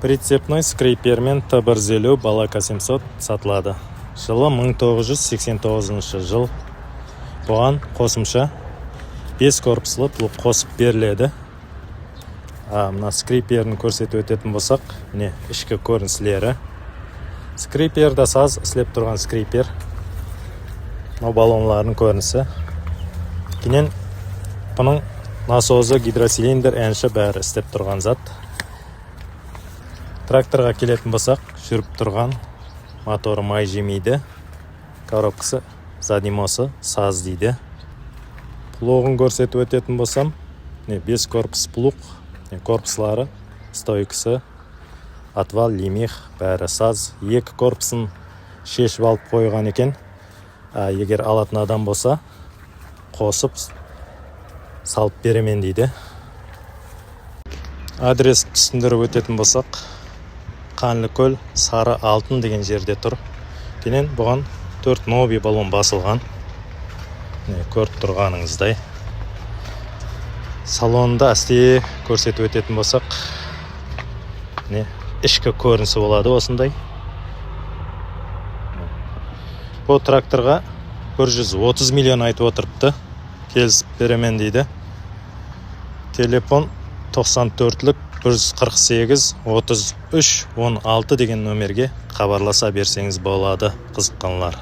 Прицепной скрипермен Т-150 Балака 700 сатылады. Жылы 1989 жыл. Бұған қосымша 5 корпуслы плуг қосып беріледі. Мына скриперін көрсетіп өтетін болсақ, міне ішкі көріністері. Скриперді саз істеп тұрған скрипер. Мына баллонлардың көрінісі. Кейіннен бұның насозы, гидроцилиндр, әнші бәрі істеп тұрған зат. Тракторға келетін болсақ, жүріп тұрған моторы май жемейді. Коробкасы, заднимосы саз дейді. Плуғын көрсетіп өтетін болсам, 5 корпус плуг, корпуслары, стойкасы, отвал, лемех, бәрі саз. 2 корпусын шешіп алып қойған екен. Егер алатын адам болса, қосып салып беремен дейді. Адрес түсіндіріп өтетін болсақ, Қанлыкөл, Сары Алтын деген жерде тұр. Кейіннен бұған 4 нови баллон басылған. Көріп тұрғаныңыздай. Салонда әсте көрсетіп өтетін болсақ, ішкі көрінісі болады осындай. Бұл тракторға 130 миллион айтып отырыпты. Келісіп беремен дейді. Телефон 94-лік 148-33-16 деген нөмерге хабарласа берсеңіз болады, қызыққанлар.